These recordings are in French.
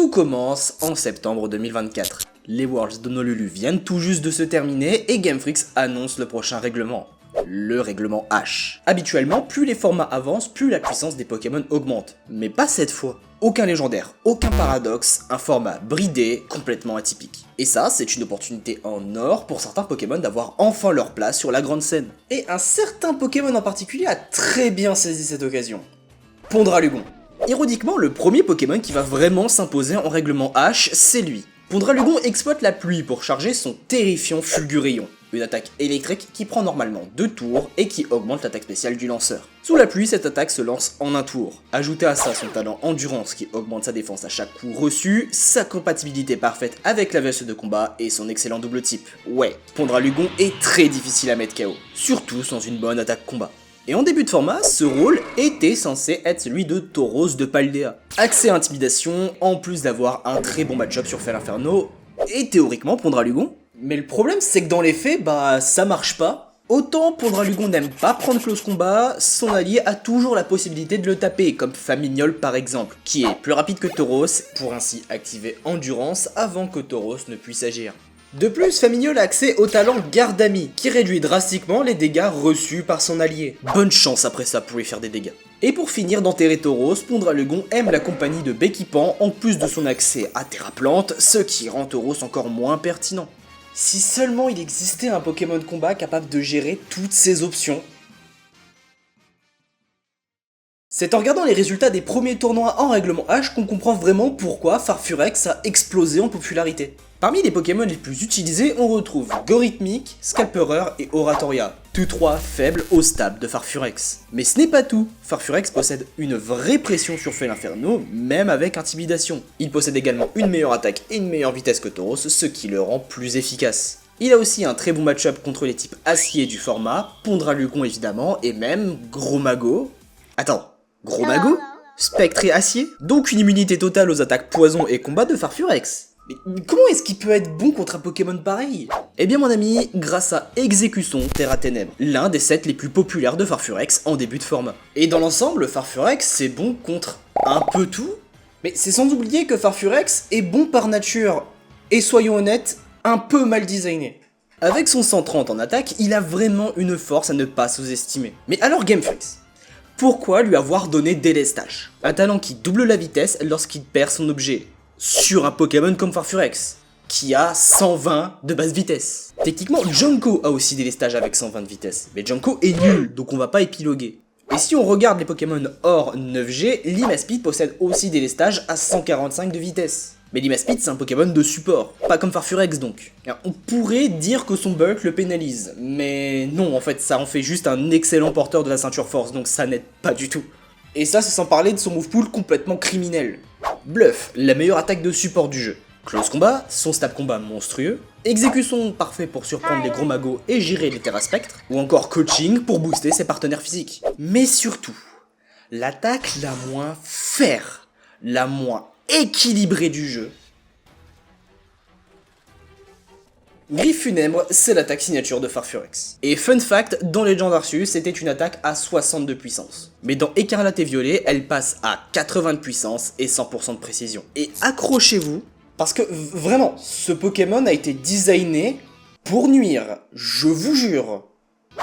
Tout commence en septembre 2024. Les Worlds d'Honolulu viennent tout juste de se terminer et Game Freak annonce le prochain règlement. Le règlement H. Habituellement, plus les formats avancent, plus la puissance des Pokémon augmente. Mais pas cette fois. Aucun légendaire, aucun paradoxe, un format bridé, complètement atypique. Et ça, c'est une opportunité en or pour certains Pokémon d'avoir enfin leur place sur la grande scène. Et un certain Pokémon en particulier a très bien saisi cette occasion. Pondralugon. Ironiquement, le premier Pokémon qui va vraiment s'imposer en règlement H, c'est lui. Pondralugon exploite la pluie pour charger son terrifiant Fulgurion, une attaque électrique qui prend normalement 2 tours et qui augmente l'attaque spéciale du lanceur. Sous la pluie, cette attaque se lance en un tour. Ajoutez à ça son talent Endurance qui augmente sa défense à chaque coup reçu, sa compatibilité parfaite avec la veste de combat et son excellent double type. Ouais, Pondralugon est très difficile à mettre KO, surtout sans une bonne attaque combat. Et en début de format, ce rôle était censé être celui de Tauros de Paldea. Accès à Intimidation, en plus d'avoir un très bon match-up sur Fel-Inferno, et théoriquement Pondralugon. Mais le problème c'est que dans les faits, ça marche pas. Autant Pondralugon n'aime pas prendre close combat, son allié a toujours la possibilité de le taper, comme Famignol par exemple, qui est plus rapide que Tauros, pour ainsi activer Endurance avant que Tauros ne puisse agir. De plus, Famignol a accès au talent Gardami, qui réduit drastiquement les dégâts reçus par son allié. Bonne chance après ça pour lui faire des dégâts. Et pour finir d'enterrer Tauros, Pondralugon aime la compagnie de Béquipan en plus de son accès à Terra Plante, ce qui rend Tauros encore moins pertinent. Si seulement il existait un Pokémon de combat capable de gérer toutes ces options. C'est en regardant les résultats des premiers tournois en règlement H qu'on comprend vraiment pourquoi Farfurex a explosé en popularité. Parmi les Pokémon les plus utilisés, on retrouve Gorithmic, Scalperer et Oratoria, tous trois faibles au stade de Farfurex. Mais ce n'est pas tout, Farfurex possède une vraie pression sur Fel-Inferno, même avec Intimidation. Il possède également une meilleure attaque et une meilleure vitesse que Tauros, ce qui le rend plus efficace. Il a aussi un très bon match-up contre les types acier du format, Pondralugon évidemment, et même Gros Mago. Attends, Gros Mago ? Spectre et acier ? Donc une immunité totale aux attaques poison et combat de Farfurex. Mais comment est-ce qu'il peut être bon contre un Pokémon pareil? Eh bien mon ami, grâce à Exécution Terra Ténèbres, l'un des sets les plus populaires de Farfurex en début de format. Et dans l'ensemble, Farfurex c'est bon contre un peu tout, mais c'est sans oublier que Farfurex est bon par nature, et soyons honnêtes, un peu mal designé. Avec son 130 en attaque, il a vraiment une force à ne pas sous-estimer. Mais alors Game Freak, pourquoi lui avoir donné Délestage? Un talent qui double la vitesse lorsqu'il perd son objet. Sur un Pokémon comme Farfurex, qui a 120 de base vitesse. Techniquement, Jonko a aussi Délestage avec 120 de vitesse, mais Jonko est nul, donc on va pas épiloguer. Et si on regarde les Pokémon hors 9G, Limaspeed possède aussi Délestage à 145 de vitesse. Mais Limaspeed c'est un Pokémon de support, pas comme Farfurex donc. On pourrait dire que son bulk le pénalise, mais non en fait ça en fait juste un excellent porteur de la ceinture force, donc ça n'aide pas du tout. Et ça c'est sans parler de son move pool complètement criminel. Bluff, la meilleure attaque de support du jeu. Close combat, son stab combat monstrueux. Exécution, parfait pour surprendre les gros magos et gérer les Terra Spectres. Ou encore coaching pour booster ses partenaires physiques. Mais surtout, l'attaque la moins faire, la moins équilibrée du jeu. Griffe Funèbre, c'est l'attaque signature de Farfurex. Et fun fact, dans Legend Arceus, c'était une attaque à 60 de puissance. Mais dans Écarlate et Violet, elle passe à 80 de puissance et 100% de précision. Et accrochez-vous, parce que vraiment, ce Pokémon a été designé pour nuire, je vous jure.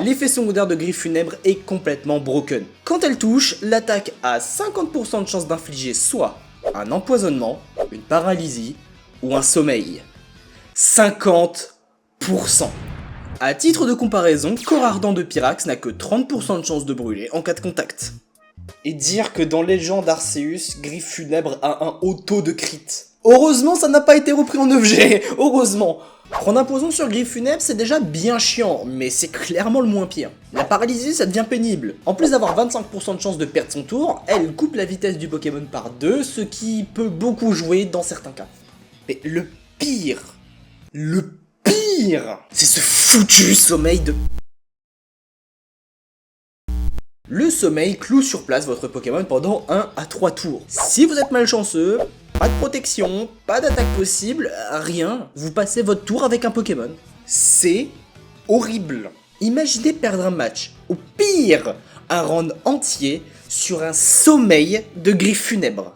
L'effet secondaire de Griffe Funèbre est complètement broken. Quand elle touche, l'attaque a 50% de chance d'infliger soit un empoisonnement, une paralysie ou un sommeil. 50%. A titre de comparaison, Corps Ardent de Pyrax n'a que 30% de chance de brûler en cas de contact. Et dire que dans Legend Arceus, Griffe Funèbre a un haut taux de crit. Heureusement ça n'a pas été repris en objet, heureusement. Prendre un poison sur Griffe Funèbre c'est déjà bien chiant, mais c'est clairement le moins pire. La paralysie ça devient pénible. En plus d'avoir 25% de chance de perdre son tour, elle coupe la vitesse du Pokémon par 2, ce qui peut beaucoup jouer dans certains cas. Mais le pire, c'est ce foutu sommeil de... Le sommeil cloue sur place votre Pokémon pendant 1 à 3 tours. Si vous êtes malchanceux, pas de protection, pas d'attaque possible, rien, vous passez votre tour avec un Pokémon. C'est horrible. Imaginez perdre un match, au pire, un round entier sur un sommeil de Griffe Funèbre.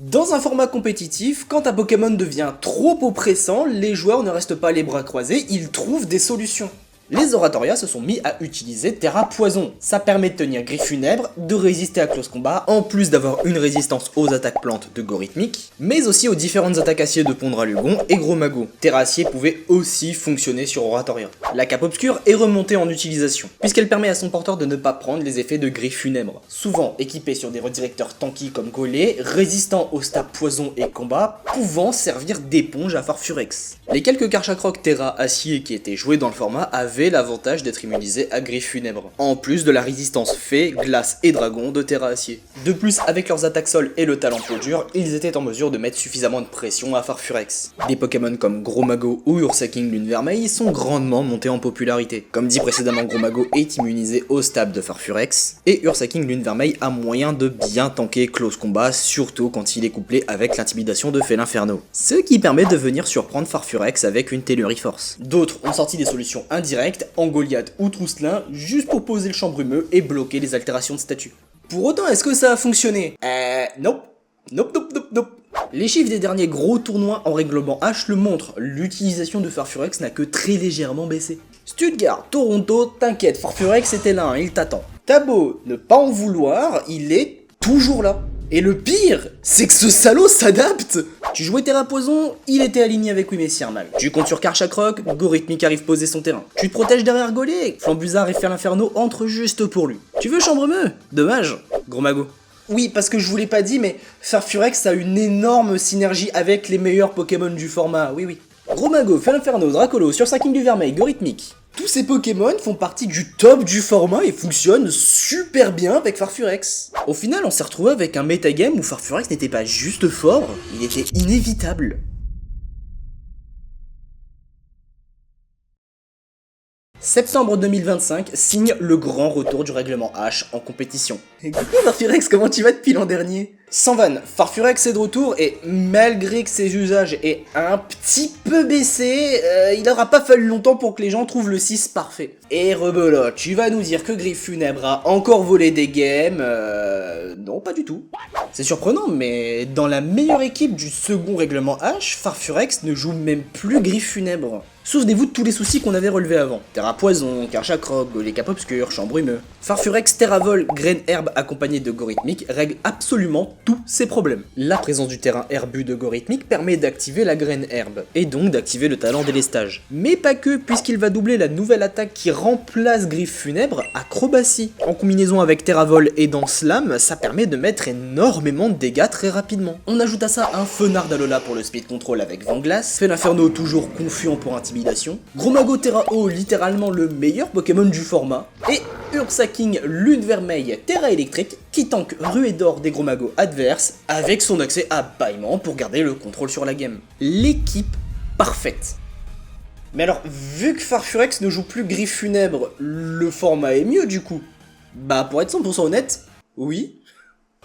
Dans un format compétitif, quand un Pokémon devient trop oppressant, les joueurs ne restent pas les bras croisés, ils trouvent des solutions. Les Oratoria se sont mis à utiliser Terra Poison. Ça permet de tenir Griffe Funèbre, de résister à Close Combat, en plus d'avoir une résistance aux attaques plantes de Gorithmic, mais aussi aux différentes attaques acier de Pondralugon et Gros Mago. Terra Acier pouvait aussi fonctionner sur Oratoria. La cape obscure est remontée en utilisation, puisqu'elle permet à son porteur de ne pas prendre les effets de Griffe Funèbre. Souvent équipé sur des redirecteurs tanky comme Golé, résistant aux stats Poison et Combat, pouvant servir d'éponge à Farfurex. Les quelques Karchakroc Terra Acier qui étaient joués dans le format avaient l'avantage d'être immunisé à Griffe Funèbre, en plus de la résistance Fée, Glace et Dragon de Terra Acier. De plus, avec leurs attaques sol et le talent peau dure, ils étaient en mesure de mettre suffisamment de pression à Farfurex. Des Pokémon comme Gros Mago ou Ursaking Lune Vermeille sont grandement montés en popularité. Comme dit précédemment, Gros Mago est immunisé au stab de Farfurex, et Ursaking Lune Vermeille a moyen de bien tanker Close Combat, surtout quand il est couplé avec l'intimidation de Félinferno, ce qui permet de venir surprendre Farfurex avec une Telluri Force. D'autres ont sorti des solutions indirectes, en Goliath ou Trousselin, juste pour poser le champ brumeux et bloquer les altérations de statut. Pour autant, est-ce que ça a fonctionné? Nope. Nope. Les chiffres des derniers gros tournois en règlement H le montrent, l'utilisation de Farfurex n'a que très légèrement baissé. Stuttgart, Toronto, t'inquiète, Farfurex était là, il t'attend. T'as beau ne pas en vouloir, il est toujours là. Et le pire, c'est que ce salaud s'adapte. Tu jouais Terra Poison, il était aligné avec Wimessiarmal. Tu comptes sur Karchakroc, Gorithmic arrive poser son terrain. Tu te protèges derrière Golé, Flambuzard et Félinferno entrent juste pour lui. Tu veux Chambremeux? Dommage, Gros Mago. Oui, parce que je vous l'ai pas dit, mais Farfurex a une énorme synergie avec les meilleurs Pokémon du format, oui. Gros Mago, Félinferno, Dracolo, Ursaking du Vermeil, Gorithmic. Tous ces Pokémon font partie du top du format et fonctionnent super bien avec Farfurex. Au final, on s'est retrouvé avec un metagame où Farfurex n'était pas juste fort, il était inévitable. Septembre 2025 signe le grand retour du règlement H en compétition. Et coucou Farfurex, comment tu vas depuis l'an dernier? Sans vanne, Farfurex est de retour et malgré que ses usages aient un petit peu baissé, il n'aura pas fallu longtemps pour que les gens trouvent le 6 parfait. Et rebelote, tu vas nous dire que Griffe Funèbre a encore volé des games, non pas du tout. C'est surprenant, mais dans la meilleure équipe du second règlement H, Farfurex ne joue même plus Griffe Funèbre. Souvenez-vous de tous les soucis qu'on avait relevés avant. Terra Poison, Karchakroc, Golé Cap Obscur, Champ Brumeux. Farfurex Terra Vol, Graine Herbe accompagné de Gorithmic règle absolument tous ces problèmes. La présence du terrain herbu de Gorithmic permet d'activer la Graine Herbe, et donc d'activer le talent délestage. Mais pas que, puisqu'il va doubler la nouvelle attaque qui remplace Griffe Funèbre, Acrobatie. En combinaison avec Terra Vol et Danse Lame, ça permet de mettre énormément de dégâts très rapidement. On ajoute à ça un Fenard d'Alola pour le speed control avec Vent Glace, Félinferno toujours confiant pour intimidation, Gros Mago Terra Eau, littéralement le meilleur Pokémon du format, et Ursaking Lune Vermeille Terra Électrique qui tank Ruée d'Or des Gros Magos adverses avec son accès à bâillement pour garder le contrôle sur la game. L'équipe parfaite. Mais alors, vu que Farfurex ne joue plus Griffe Funèbre, le format est mieux du coup? Bah pour être 100% honnête, oui.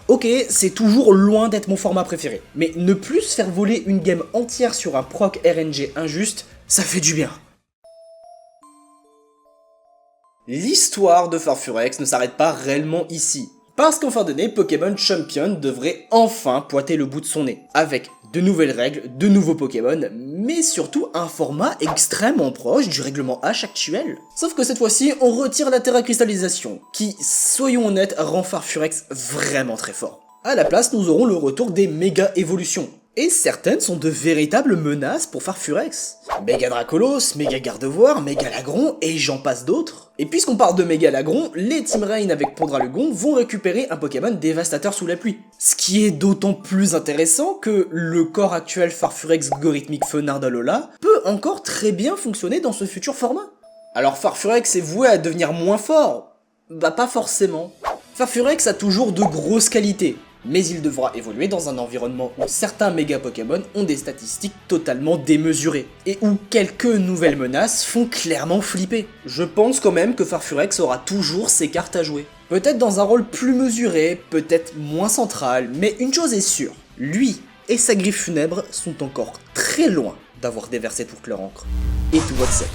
Ok, c'est toujours loin d'être mon format préféré, mais ne plus se faire voler une game entière sur un proc RNG injuste, ça fait du bien. L'histoire de Farfurex ne s'arrête pas réellement ici. Parce qu'en fin d'année, Pokémon Champion devrait enfin pointer le bout de son nez, avec de nouvelles règles, de nouveaux Pokémon, mais surtout un format extrêmement proche du règlement H actuel. Sauf que cette fois-ci, on retire la Terra Cristallisation, qui, soyons honnêtes, rend Farfurex vraiment très fort. À la place, nous aurons le retour des méga évolutions. Et certaines sont de véritables menaces pour Farfurex. Méga Dracolos, Méga Gardevoir, Méga Lagron, et j'en passe d'autres. Et puisqu'on parle de Méga Lagron, les Team Rain avec Pondralugon vont récupérer un Pokémon dévastateur sous la pluie. Ce qui est d'autant plus intéressant que le corps actuel Farfurex Gorithmic Fenard d'Alola peut encore très bien fonctionner dans ce futur format. Alors Farfurex est voué à devenir moins fort? Bah pas forcément. Farfurex a toujours de grosses qualités, mais il devra évoluer dans un environnement où certains méga Pokémon ont des statistiques totalement démesurées, et où quelques nouvelles menaces font clairement flipper. Je pense quand même que Farfurex aura toujours ses cartes à jouer. Peut-être dans un rôle plus mesuré, peut-être moins central, mais une chose est sûre, lui et sa Griffe Funèbre sont encore très loin d'avoir déversé toute leur encre. Et tout votre set.